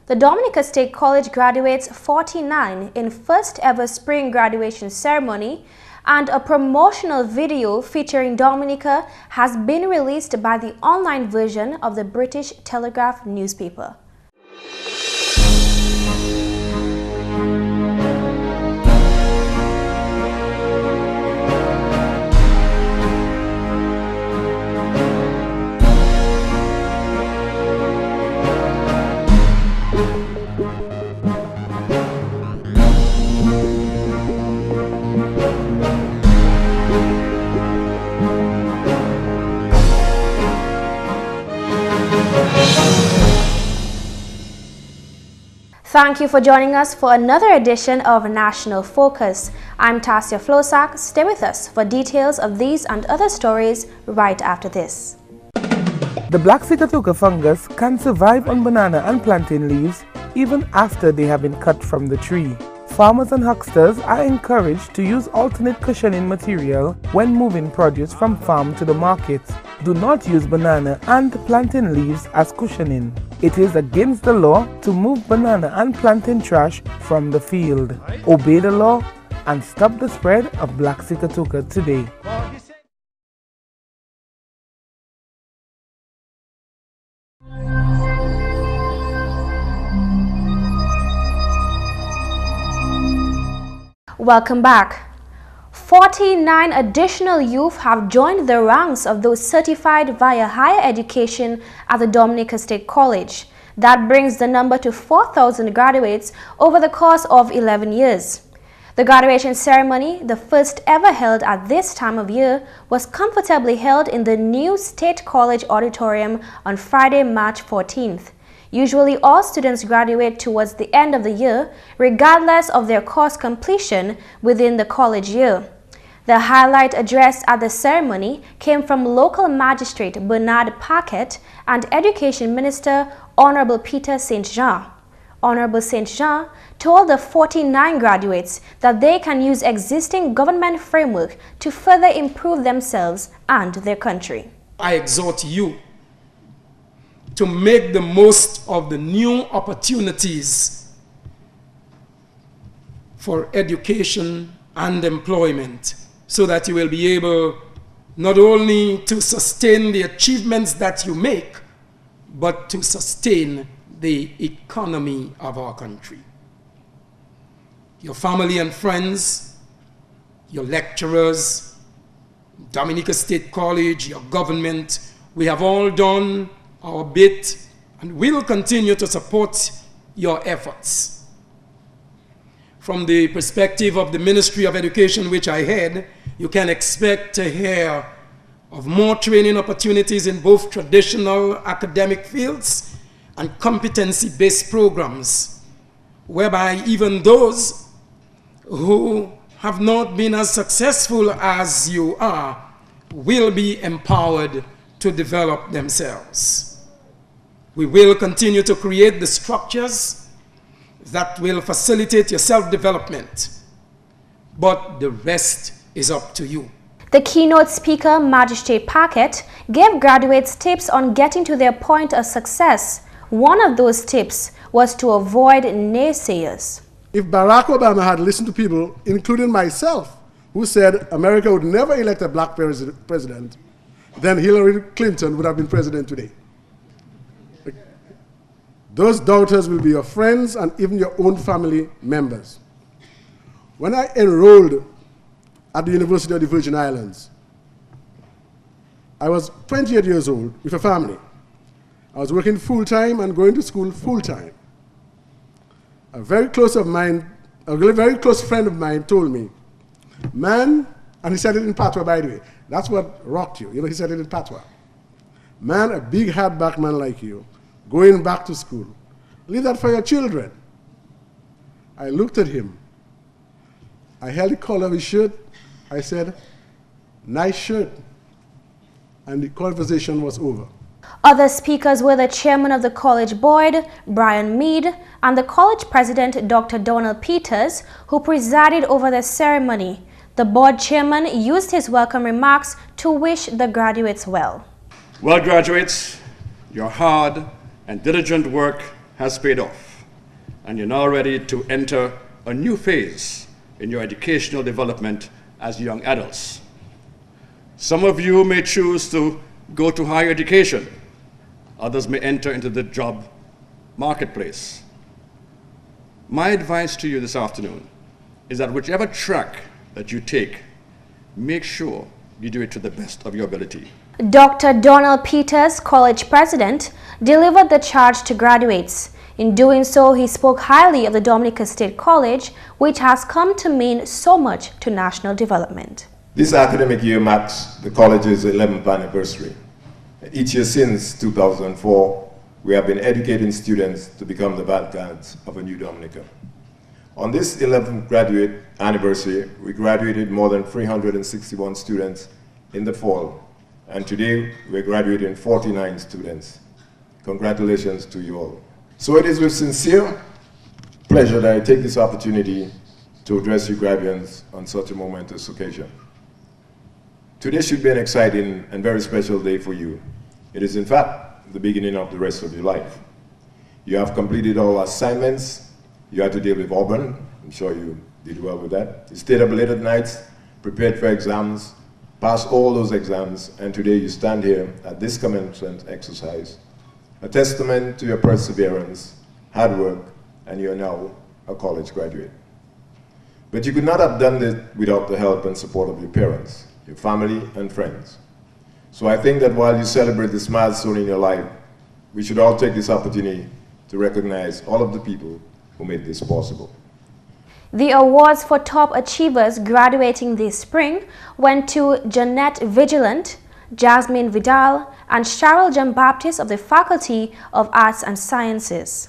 The Dominica State College graduates 49 in first ever spring graduation ceremony, and a promotional video featuring Dominica has been released by the online version of the British Telegraph newspaper. Thank you for joining us for another edition of National Focus. I'm Tasia Floissac. Stay with us for details of these and other stories right after this. The black Sikatuka fungus can survive on banana and plantain leaves even after they have been cut from the tree. Farmers and hucksters are encouraged to use alternate cushioning material when moving produce from farm to the market. Do not use banana and plantain leaves as cushioning. It is against the law to move banana and plantain trash from the field. Obey the law and stop the spread of black Sikatuka today. Welcome back. 49 additional youth have joined the ranks of those certified via higher education at the Dominica State College. That brings the number to 4,000 graduates over the course of 11 years. The graduation ceremony, the first ever held at this time of year, was comfortably held in the new State College auditorium on Friday, March 14th. Usually all students graduate towards the end of the year, regardless of their course completion within the college year. The highlight address at the ceremony came from local magistrate Bernard Paquette and Education Minister Honorable Peter St. Jean. Honorable St. Jean told the 49 graduates that they can use existing government framework to further improve themselves and their country. I exhort you to make the most of the new opportunities for education and employment so that you will be able not only to sustain the achievements that you make, but to sustain the economy of our country. Your family and friends, your lecturers, Dominica State College, your government, we have all done our bit and will continue to support your efforts. From the perspective of the Ministry of Education, which I head, you can expect to hear of more training opportunities in both traditional academic fields and competency-based programs, whereby even those who have not been as successful as you are will be empowered to develop themselves. We will continue to create the structures that will facilitate your self-development, but the rest is up to you. The keynote speaker, Magistrate Paquette, gave graduates tips on getting to their point of success. One of those tips was to avoid naysayers. If Barack Obama had listened to people, including myself, who said America would never elect a black president, then Hillary Clinton would have been president today. Those doubters will be your friends and even your own family members. When I enrolled at the University of the Virgin Islands, I was 28 years old with a family. I was working full-time and going to school full-time. A very close friend of mine told me, man, and he said it in Patois, by the way, that's what rocked you. You know, he said it in Patois. Man, a big hardback man like you, going back to school, leave that for your children. I looked at him. I held the collar of his shirt. I said, nice shirt. And the conversation was over. Other speakers were the chairman of the college board, Brian Mead, and the college president, Dr. Donald Peters, who presided over the ceremony. The board chairman used his welcome remarks to wish the graduates well. Well, graduates, your hard and diligent work has paid off. and you're now ready to enter a new phase in your educational development as young adults. Some of you may choose to go to higher education. Others may enter into the job marketplace. My advice to you this afternoon is that whichever track that you take, make sure you do it to the best of your ability. Dr. Donald Peters, college president, delivered the charge to graduates. In doing so, he spoke highly of the Dominica State College, which has come to mean so much to national development. This academic year marks the college's 11th anniversary. Each year since 2004, we have been educating students to become the vanguards of a new Dominica. On this 11th graduate anniversary, we graduated more than 361 students in the fall, and today we're graduating 49 students. Congratulations to you all. So it is with sincere pleasure that I take this opportunity to address you graduates on such a momentous occasion. Today should be an exciting and very special day for you. It is in fact the beginning of the rest of your life. You have completed all assignments. You had to deal with Auburn. I'm sure you did well with that. You stayed up late at nights, prepared for exams, passed all those exams, and today you stand here at this commencement exercise, a testament to your perseverance, hard work, and you are now a college graduate. But you could not have done it without the help and support of your parents, your family, and friends. So I think that while you celebrate this milestone in your life, we should all take this opportunity to recognize all of the people who made this possible. The awards for top achievers graduating this spring went to Jeanette Vigilant, Jasmine Vidal, and Cheryl Jean-Baptiste of the Faculty of Arts and Sciences.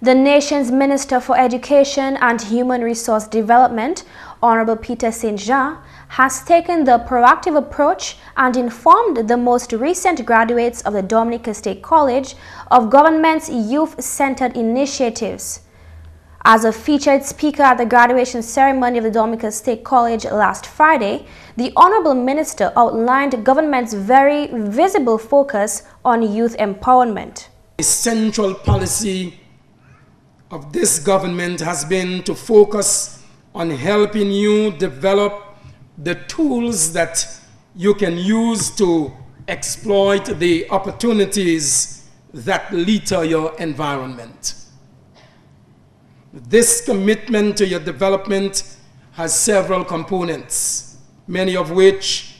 The nation's Minister for Education and Human Resource Development, Honorable Peter St. Jean, has taken the proactive approach and informed the most recent graduates of the Dominica State College of government's youth-centered initiatives. As a featured speaker at the graduation ceremony of the Dominica State College last Friday, the Honorable Minister outlined the government's very visible focus on youth empowerment. The central policy of this government has been to focus on helping you develop the tools that you can use to exploit the opportunities that litter your environment. This commitment to your development has several components, many of which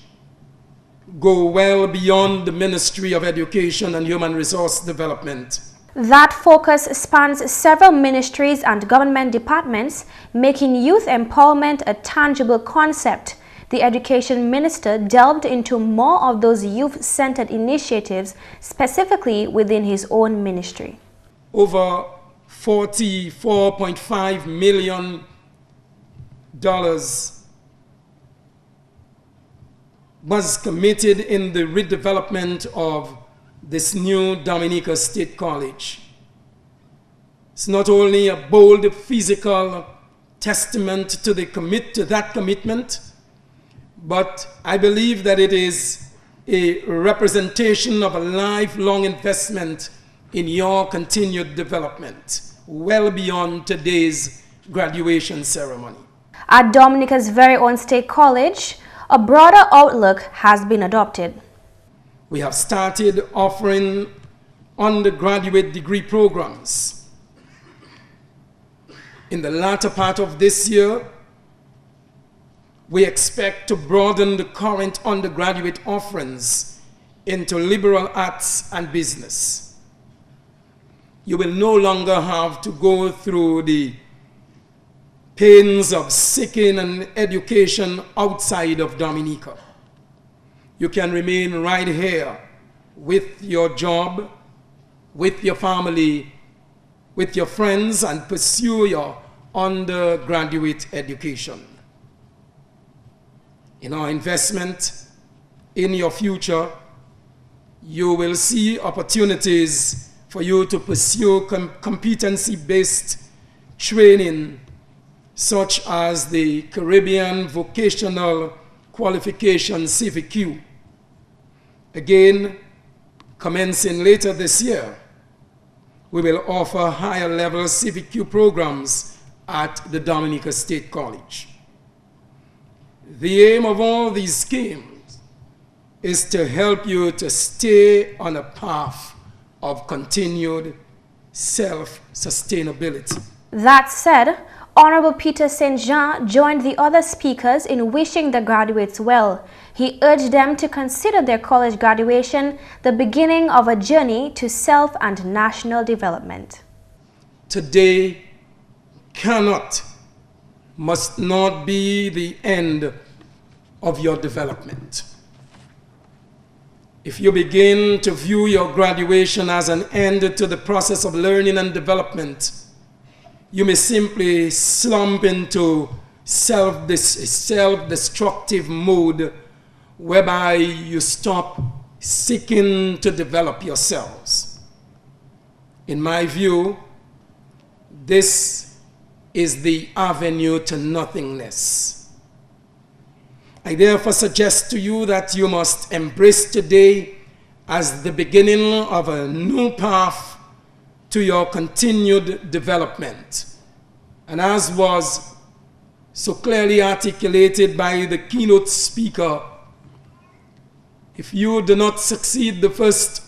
go well beyond the Ministry of Education and Human Resource Development. That focus spans several ministries and government departments, making youth empowerment a tangible concept. The Education Minister delved into more of those youth-centered initiatives, specifically within his own ministry. Over $44.5 million was committed in the redevelopment of this new Dominica State College. It's not only a bold physical testament to that commitment, but I believe that it is a representation of a lifelong investment in your continued development, well beyond today's graduation ceremony. At Dominica's very own state college, a broader outlook has been adopted. We have started offering undergraduate degree programs. In the latter part of this year, we expect to broaden the current undergraduate offerings into liberal arts and business. You will no longer have to go through the pains of seeking an education outside of Dominica. You can remain right here with your job, with your family, with your friends, and pursue your undergraduate education. In our investment in your future, you will see opportunities for you to pursue competency-based training, such as the Caribbean Vocational Qualification CVQ. Again, commencing later this year, we will offer higher level CVQ programs at the Dominica State College. The aim of all these schemes is to help you to stay on a path of continued self-sustainability. That said, Honorable Peter St. Jean joined the other speakers in wishing the graduates well. He urged them to consider their college graduation the beginning of a journey to self and national development. Today must not be the end of your development. If you begin to view your graduation as an end to the process of learning and development, you may simply slump into self-destructive mode whereby you stop seeking to develop yourselves. In my view, this is the avenue to nothingness. I therefore suggest to you that you must embrace today as the beginning of a new path to your continued development. And as was so clearly articulated by the keynote speaker, if you do not succeed the first,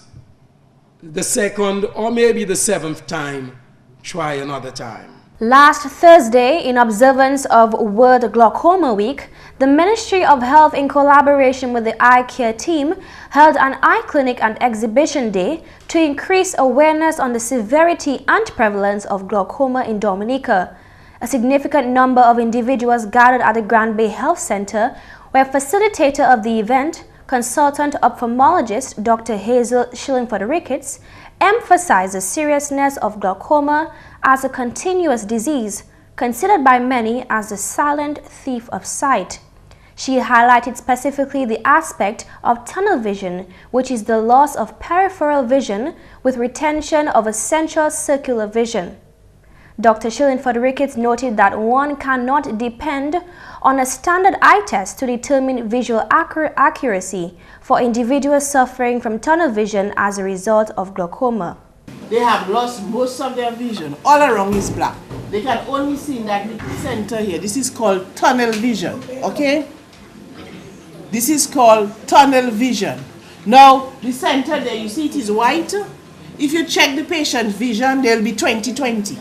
the second, or maybe the seventh time, try another time. Last Thursday, in observance of World Glaucoma Week, the Ministry of Health, in collaboration with the Eye Care team, held an eye clinic and exhibition day to increase awareness on the severity and prevalence of glaucoma in Dominica. A significant number of individuals gathered at the Grand Bay Health Center, where facilitator of the event, consultant ophthalmologist Dr. Hazel Schillingford-Ricketts, emphasized the seriousness of glaucoma as a continuous disease, considered by many as the silent thief of sight. She highlighted specifically the aspect of tunnel vision, which is the loss of peripheral vision with retention of a central circular vision. Dr. Schillingford-Ricketts noted that one cannot depend on a standard eye test to determine visual accuracy for individuals suffering from tunnel vision as a result of glaucoma. They have lost most of their vision. All around is black. They can only see in that little center here. This is called tunnel vision, okay? This is called tunnel vision. Now, the center there, you see it is white. If you check the patient's vision, they'll be 20/20.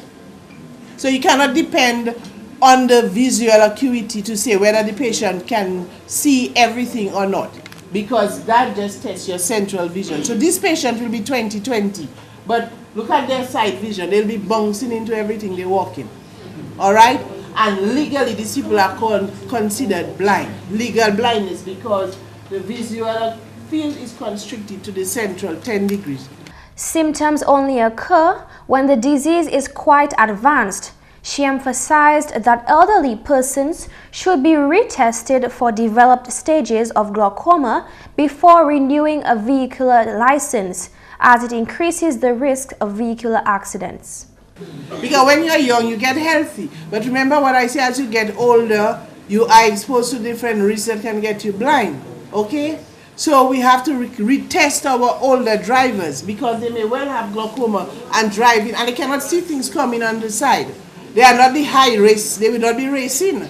So you cannot depend on the visual acuity to say whether the patient can see everything or not, because that just tests your central vision. So this patient will be 20/20, but look at their sight vision. They'll be bouncing into everything they walk in. All right? And legally, these people are considered blind. Legal blindness, because the visual field is constricted to the central 10 degrees. Symptoms only occur when the disease is quite advanced. She emphasized that elderly persons should be retested for developed stages of glaucoma before renewing a vehicular license, as it increases the risk of vehicular accidents. Because when you're young, you get healthy. But remember what I say, as you get older, you are exposed to different risks that can get you blind. Okay? So we have to retest our older drivers, because they may well have glaucoma and driving, and they cannot see things coming on the side. They are not the high race. They will not be racing.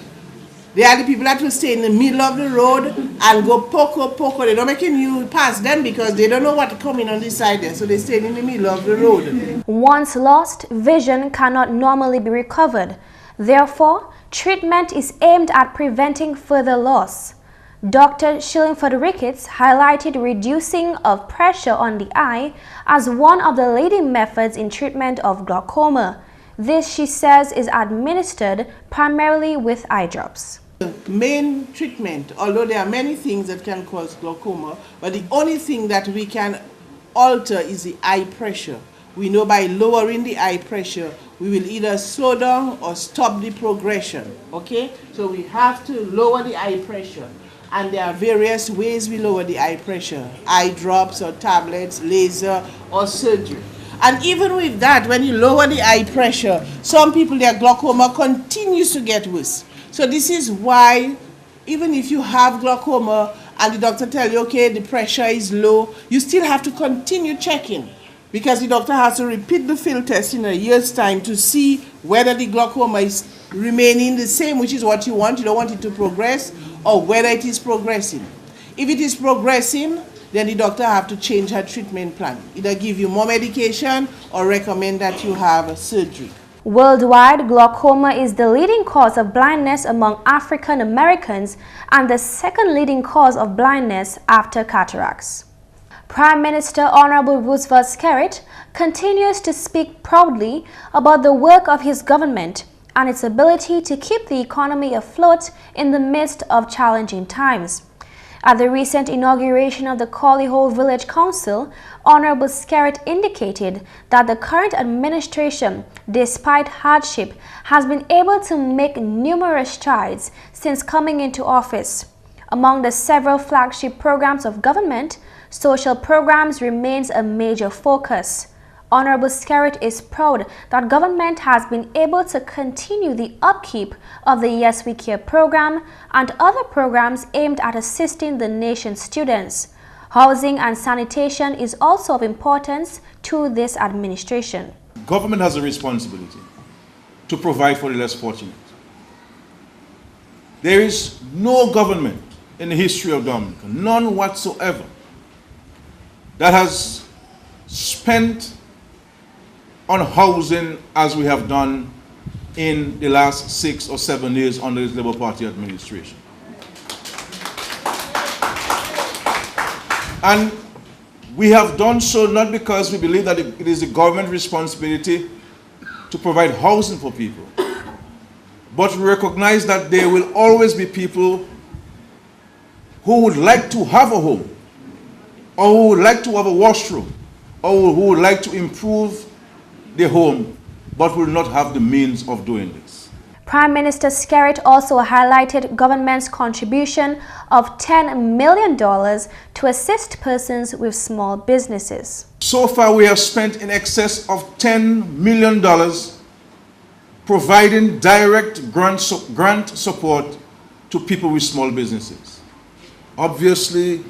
They are the people that will stay in the middle of the road and go poco. They're not making you pass them because they don't know what's coming on this side there. So they stay in the middle of the road. Once lost, vision cannot normally be recovered. Therefore, treatment is aimed at preventing further loss. Dr. Schillingford-Ricketts highlighted reducing of pressure on the eye as one of the leading methods in treatment of glaucoma. This, she says, is administered primarily with eye drops. The main treatment, although there are many things that can cause glaucoma, but the only thing that we can alter is the eye pressure. We know by lowering the eye pressure, we will either slow down or stop the progression, okay? So we have to lower the eye pressure. And there are various ways we lower the eye pressure: eye drops or tablets, laser or surgery. And even with that, when you lower the eye pressure, some people, their glaucoma continues to get worse. So this is why, even if you have glaucoma and the doctor tells you, okay, the pressure is low, you still have to continue checking. because the doctor has to repeat the field test in a year's time to see whether the glaucoma is remaining the same, which is what you want. You don't want it to progress, or whether it is progressing. If it is progressing, then the doctor have to change her treatment plan. Either give you more medication or recommend that you have surgery. Worldwide, glaucoma is the leading cause of blindness among African Americans and the second leading cause of blindness after cataracts. Prime Minister Honorable Roosevelt Skerrit continues to speak proudly about the work of his government and its ability to keep the economy afloat in the midst of challenging times. At the recent inauguration of the Colleyhole Village Council, Honorable Skerrit indicated that the current administration, despite hardship, has been able to make numerous strides since coming into office. Among the several flagship programs of government, social programs remains a major focus. Honorable Skerrit is proud that government has been able to continue the upkeep of the Yes We Care program and other programs aimed at assisting the nation's students. Housing and sanitation is also of importance to this administration. Government has a responsibility to provide for the less fortunate. There is no government in the history of Dominica, none whatsoever, that has spent on housing as we have done in the last 6 or 7 years under this Labour Party administration. And we have done so not because we believe that it is the government's responsibility to provide housing for people, but we recognize that there will always be people who would like to have a home, or who would like to have a washroom, or who would like to improve their home, but will not have the means of doing this. Prime Minister Skerrit also highlighted government's contribution of $10 million to assist persons with small businesses. So far, we have spent in excess of $10 million providing direct grant support to people with small businesses. Obviously,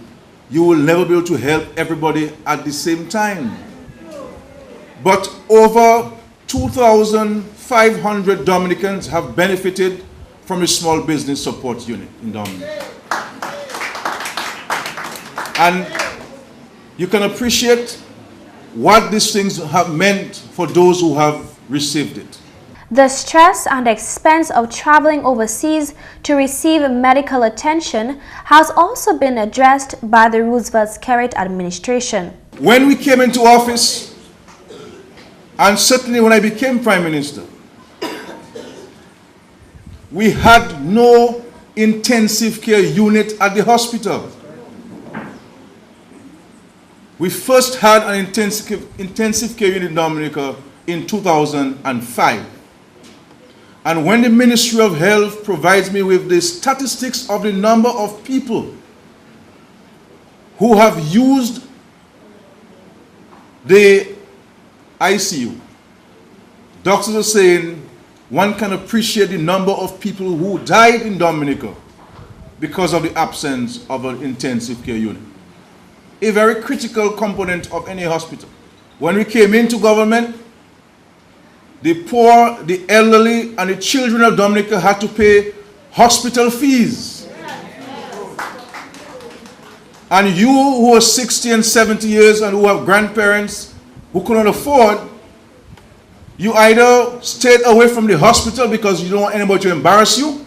you will never be able to help everybody at the same time. But over 2,500 Dominicans have benefited from a small business support unit in Dominica. And you can appreciate what these things have meant for those who have received it. The stress and expense of traveling overseas to receive medical attention has also been addressed by the Roosevelt Skerrit administration. When we came into office, and certainly when I became Prime Minister, we had no intensive care unit at the hospital. We first had an intensive care unit in Dominica in 2005. And when the Ministry of Health provides me with the statistics of the number of people who have used the ICU, doctors are saying one can appreciate the number of people who died in Dominica because of the absence of an intensive care unit. A very critical component of any hospital. When we came into government, the poor, the elderly, and the children of Dominica had to pay hospital fees. And you who are 60 and 70 years and who have grandparents who couldn't afford, you either stayed away from the hospital because you don't want anybody to embarrass you,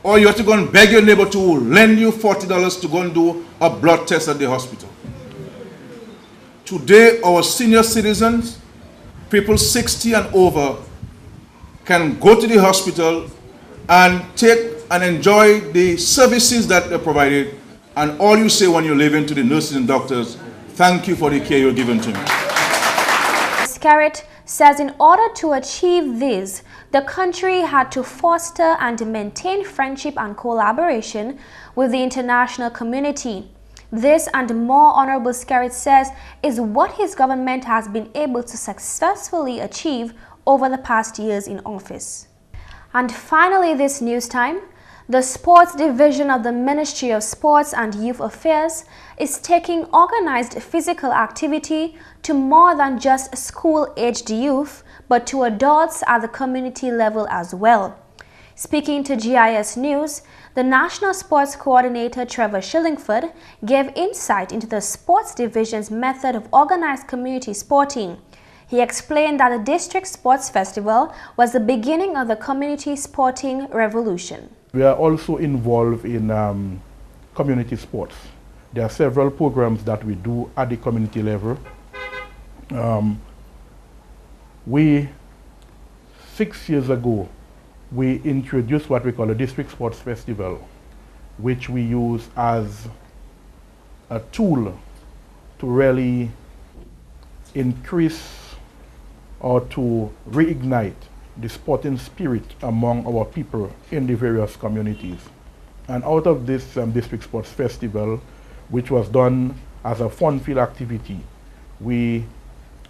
or you have to go and beg your neighbor to lend you $40 to go and do a blood test at the hospital. Today, our senior citizens, people 60 and over, can go to the hospital and take and enjoy the services that are provided, and all you say when you leave in to the nurses and doctors, thank you for the care you're given to me. Skerrit says in order to achieve this, the country had to foster and maintain friendship and collaboration with the international community. This and more, Honorable Skerrit says, is what his government has been able to successfully achieve over the past years in office. And finally this news time, The Sports Division of the Ministry of Sports and Youth Affairs is taking organized physical activity to more than just school-aged youth, but to adults at the community level as well. Speaking to GIS News, the National Sports Coordinator Trevor Shillingford gave insight into the Sports Division's method of organized community sporting. He explained that the District Sports Festival was the beginning of the community sporting revolution. We are also involved in community sports. There are several programs that we do at the community level. 6 years ago, we introduced what we call a District Sports Festival, which we use as a tool to really increase or to reignite the sporting spirit among our people in the various communities. And out of this District Sports Festival, which was done as a fun-filled activity, we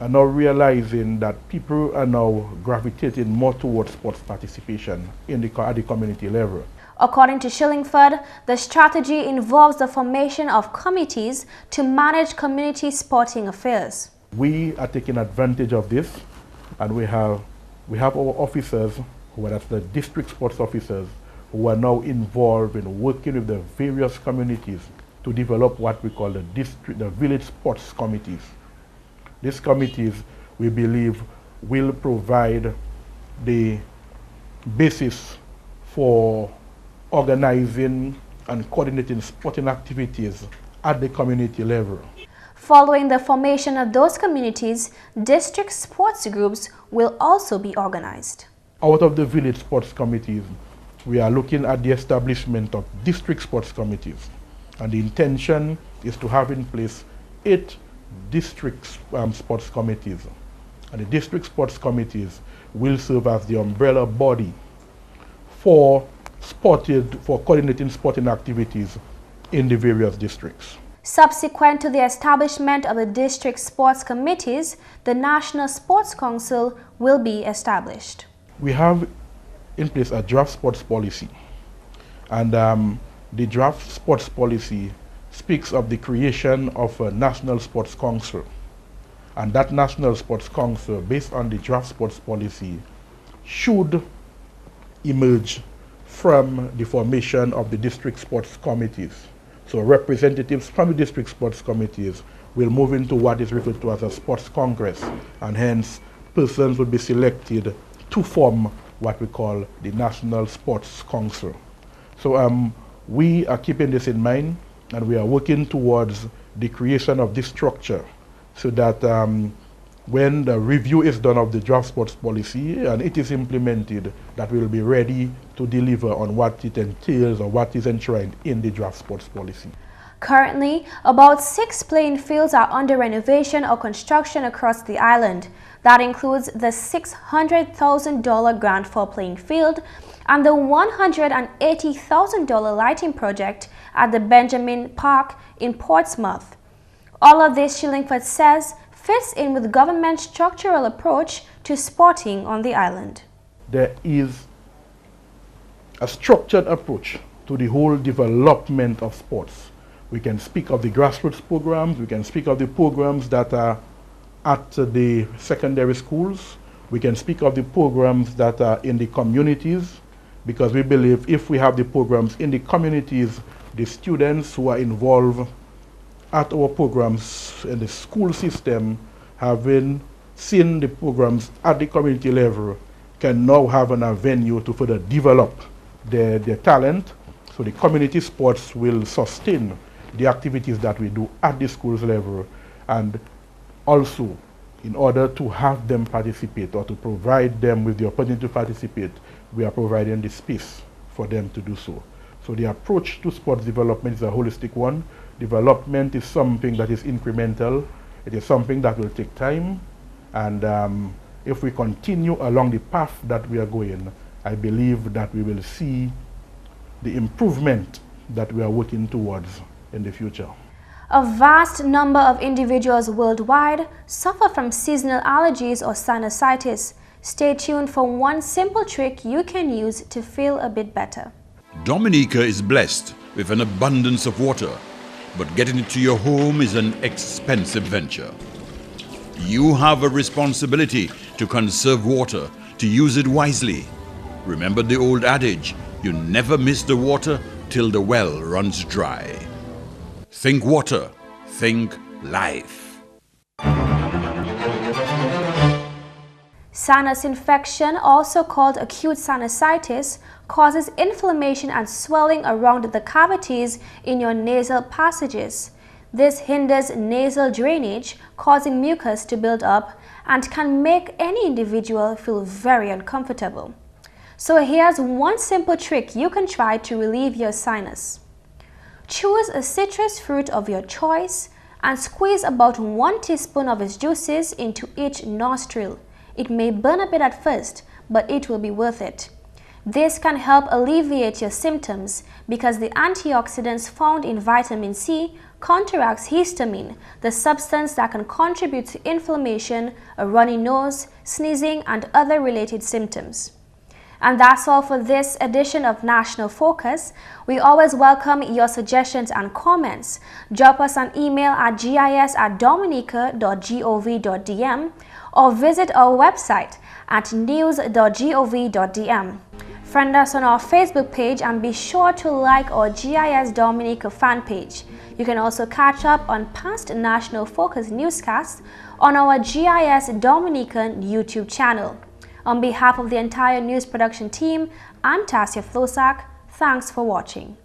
are now realizing that people are now gravitating more towards sports participation at the community level. According to Shillingford, the strategy involves the formation of committees to manage community sporting affairs. We are taking advantage of this, and we have our officers, who are the district sports officers, who are now involved in working with the various communities to develop what we call the village sports committees. These committees, we believe, will provide the basis for organizing and coordinating sporting activities at the community level. Following the formation of those communities, district sports groups will also be organized. Out of the village sports committees, we are looking at the establishment of district sports committees. And the intention is to have in place 8 district sports committees. And the district sports committees will serve as the umbrella body for coordinating sporting activities in the various districts. Subsequent to the establishment of the district sports committees, the National Sports Council will be established. We have in place a draft sports policy, and the draft sports policy speaks of the creation of a National Sports Council. And that National Sports Council, based on the draft sports policy, should emerge from the formation of the district sports committees. So representatives from the district sports committees will move into what is referred to as a sports congress, and hence persons will be selected to form what we call the National Sports Council. So we are keeping this in mind, and we are working towards the creation of this structure so that when the review is done of the draft sports policy and it is implemented, that we will be ready to deliver on what it entails or what is enshrined in the draft sports policy. Currently, about 6 playing fields are under renovation or construction across the island. That includes the $600,000 grant for playing field and the $180,000 lighting project at the Benjamin Park in Portsmouth. All of this, Shillingford says, fits in with government's structural approach to sporting on the island. There is a structured approach to the whole development of sports. We can speak of the grassroots programs, we can speak of the programs that are at the secondary schools, we can speak of the programs that are in the communities, because we believe if we have the programs in the communities, the students who are involved at our programs in the school system, having seen the programs at the community level, can now have an avenue to further develop their talent. So the community sports will sustain the activities that we do at the schools level, and also in order to have them participate or to provide them with the opportunity to participate, we are providing the space for them to do so. So the approach to sports development is a holistic one. Development is something that is incremental. It is something that will take time. And if we continue along the path that we are going, I believe that we will see the improvement that we are working towards in the future. A vast number of individuals worldwide suffer from seasonal allergies or sinusitis. Stay tuned for one simple trick you can use to feel a bit better. Dominica is blessed with an abundance of water, but getting it to your home is an expensive venture. You have a responsibility to conserve water, to use it wisely. Remember the old adage, you never miss the water till the well runs dry. Think water, think life. Sinus infection, also called acute sinusitis, causes inflammation and swelling around the cavities in your nasal passages. This hinders nasal drainage, causing mucus to build up and can make any individual feel very uncomfortable. So here's one simple trick you can try to relieve your sinus. Choose a citrus fruit of your choice and squeeze about 1 teaspoon of its juices into each nostril. It may burn a bit at first, but it will be worth it. This can help alleviate your symptoms because the antioxidants found in vitamin C counteracts histamine, the substance that can contribute to inflammation, a runny nose, sneezing, and other related symptoms. And that's all for this edition of National Focus. We always welcome your suggestions and comments. Drop us an email at gis@dominica.gov.dm or visit our website at news.gov.dm. Friend us on our Facebook page and be sure to like our GIS Dominica fan page. You can also catch up on past National Focus newscasts on our GIS Dominica YouTube channel. On behalf of the entire news production team, I'm Tasia Floissac. Thanks for watching.